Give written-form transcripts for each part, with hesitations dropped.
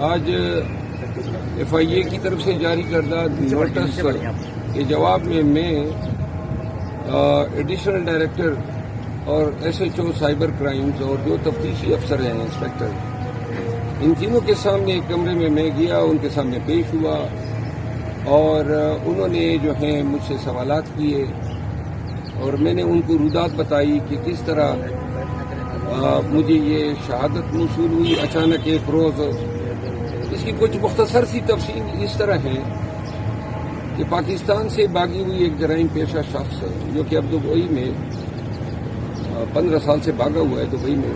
آج ایف آئی اے کی طرف سے جاری کردہ نوٹس کے جواب میں ایڈیشنل ڈائریکٹر اور S H O cyber crimes اور جو تفتیشی افسر ہیں انسپیکٹر، ان تینوں کے سامنے ایک کمرے میں گیا، ان کے سامنے پیش ہوا اور انہوں نے جو ہیں مجھ سے سوالات کیے اور میں نے ان کو رودات بتائی کہ کس طرح مجھے یہ شہادت موصول ہوئی اچانک ایک روز۔ اس کی کچھ مختصر سی تفصیل اس طرح ہے کہ پاکستان سے بھاگی ہوئی ایک جرائم پیشہ شخص جو کہ اب دبئی میں 15 سال سے بھاگا ہوا ہے، دبئی میں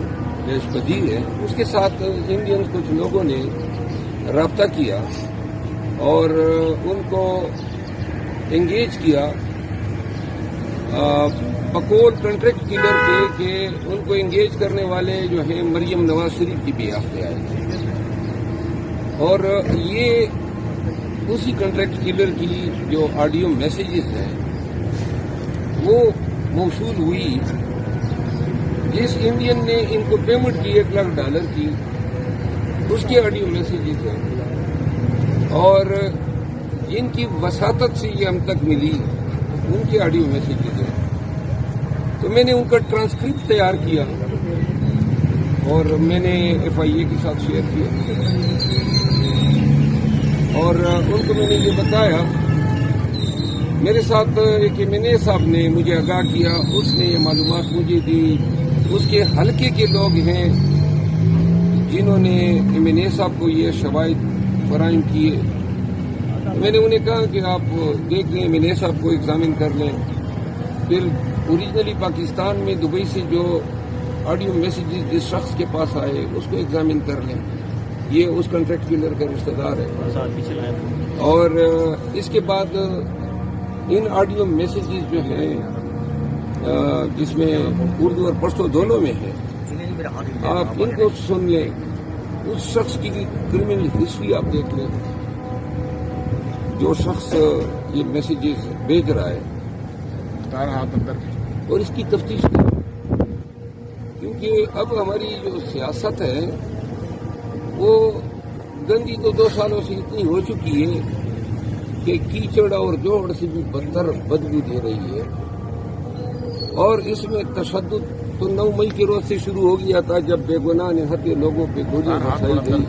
دیش بدیل ہے، اس کے ساتھ انڈین کچھ لوگوں نے رابطہ کیا اور ان کو انگیج کیا بقول کنٹریکٹ کلر پہ کہ ان کو انگیج کرنے والے جو ہیں مریم نواز شریف کی بیاہ پہ آئے تھے اور یہ اسی کنٹریکٹ کلر کی جو آڈیو میسیجز ہیں وہ موصول ہوئی جس انڈین نے ان کو پیمنٹ کی $1 لاکھ کی، اس کے آڈیو میسیجز ہیں اور جن کی وساطت سے یہ ہم تک ملی ان کے آڈیو میسیجز ہیں۔ تو میں نے ان کا ٹرانسکرپٹ تیار کیا اور میں نے ایف آئی اے کے ساتھ شیئر کیا اور ان کو میں نے یہ بتایا۔ میرے ساتھ ایک ایمنے صاحب نے مجھے آگاہ کیا، اس نے یہ معلومات مجھے دی، اس کے حلقے کے لوگ ہیں جنہوں نے ایمنے صاحب کو یہ شواہد فراہم کیے۔ میں نے انہیں کہا کہ آپ دیکھ لیں، ایمنے صاحب کو ایگزامن کر لیں، پھر اوریجنلی پاکستان میں دبئی سے جو آڈیو میسیجز جس شخص کے پاس آئے اس کو ایگزامن کر لیں، یہ اس کنٹریکٹ کلر کا رشتہ دار ہے۔ اور اس کے بعد ان آڈیو میسیجز جو ہیں جس میں اردو اور پشتو دونوں میں ہے، آپ ان کو سن لیں، اس شخص کی کرمنل ہسٹری آپ دیکھ لیں، جو شخص یہ میسیجز بھیج رہا ہے اور اس کی تفتیش کریں، کیونکہ اب ہماری جو سیاست ہے وہ گندی تو 2 سالوں سے اتنی ہو چکی ہے کہ کیچڑ اور جوڑ سے بھی بدتر بدبو دے رہی ہے، اور اس میں تشدد تو 9 مئی کے روز سے شروع ہو گیا تھا جب بے گناہ نہتے لوگوں پہ گولیاں برسائی گئی،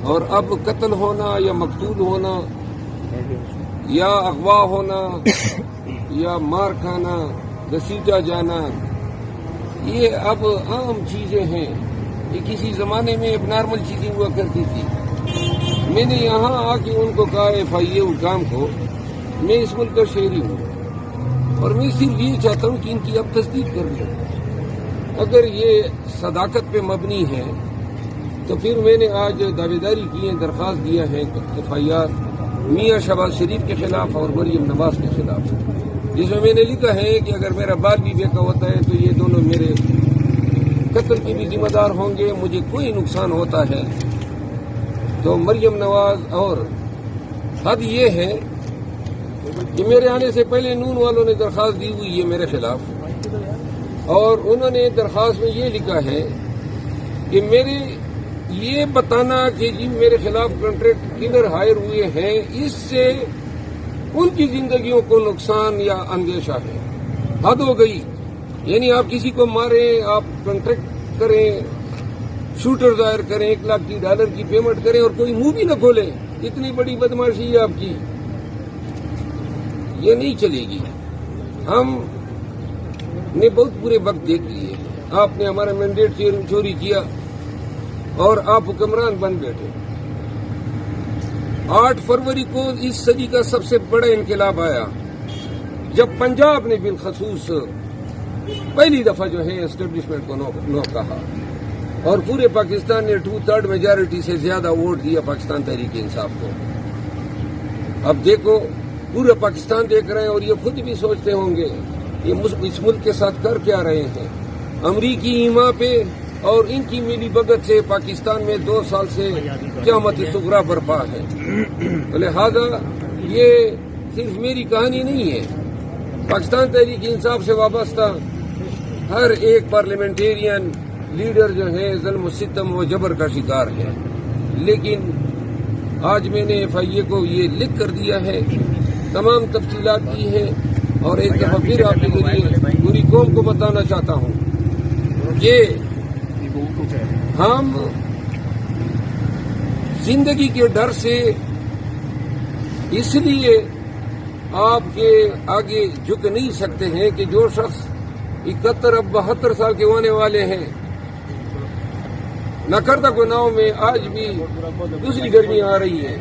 اور اب قتل ہونا یا مقتول ہونا یا اغوا ہونا یا مار کھانا، گھسیٹا جانا، یہ اب عام چیزیں ہیں۔ یہ کسی زمانے میں اب نارمل چیزیں ہوا کرتی تھی۔ میں نے یہاں آ کے ان کو کہا ایف آئی اے حکام کو، میں اس ملک کا شہری ہوں اور میں صرف یہ چاہتا ہوں کہ ان کی اب تصدیق کر لیں۔ اگر یہ صداقت پہ مبنی ہے تو پھر میں نے آج دعویداری کی ہے، درخواست دیا ہے ایف آئی آر میاں شہباز شریف کے خلاف اور مریم نواز کے خلاف، جس میں نے لکھا ہے کہ اگر میرا بال بھی بیکا ہوتا ہے تو یہ دونوں میرے قتل کے بھی ذمہ دار ہوں گے، مجھے کوئی نقصان ہوتا ہے تو مریم نواز۔ اور حد یہ ہے کہ میرے آنے سے پہلے نون والوں نے درخواست دی ہوئی ہے میرے خلاف، اور انہوں نے درخواست میں یہ لکھا ہے کہ میرے یہ بتانا کہ جن میرے خلاف کنٹریکٹ کلر ہائر ہوئے ہیں اس سے ان کی زندگیوں کو نقصان یا اندیشہ ہے۔ حد ہو گئی، یعنی آپ کسی کو ماریں، آپ کنٹریکٹ کریں، شوٹر ظاہر کریں، $1 لاکھ کی پیمنٹ کریں اور کوئی منہ بھی نہ کھولیں، اتنی بڑی بدماشی ہے آپ کی، یہ نہیں چلے گی۔ ہم نے بہت برے وقت دیکھ لیے، آپ نے ہمارا مینڈیٹ چوری کیا اور آپ حکمران بن بیٹھے۔ 8 فروری کو اس صدی کا سب سے بڑا انقلاب آیا جب پنجاب نے بالخصوص پہلی دفعہ جو ہے اسٹیبلشمنٹ کو نو کہا اور پورے پاکستان نے 2/3 میجارٹی سے زیادہ ووٹ دیا پاکستان تحریک انصاف کو۔ اب دیکھو پورا پاکستان دیکھ رہے ہیں اور یہ خود بھی سوچتے ہوں گے یہ اس ملک کے ساتھ کر کیا رہے ہیں۔ امریکی ایما پہ اور ان کی ملی بھگت سے پاکستان میں 2 سال سے قیامت صغریٰ برپا ہے۔ لہذا یہ صرف میری کہانی نہیں ہے، پاکستان تحریک انصاف سے وابستہ ہر ایک پارلیمنٹیرین لیڈر جو ہے ظلم و ستم و جبر کا شکار ہے۔ لیکن آج میں نے FIA کو یہ لکھ کر دیا ہے، تمام تفصیلات کی ہے، اور ایک دفعہ پھر آپ کے ذریعے پوری قوم کو بتانا چاہتا ہوں کہ ہم زندگی کے ڈر سے اس لیے آپ کے آگے جھک نہیں سکتے ہیں کہ جو شخص 71 اب 72 سال کے ہونے والے ہیں، نہ کردہ گناہوں میں آج بھی دوسری گرمی آ رہی ہے،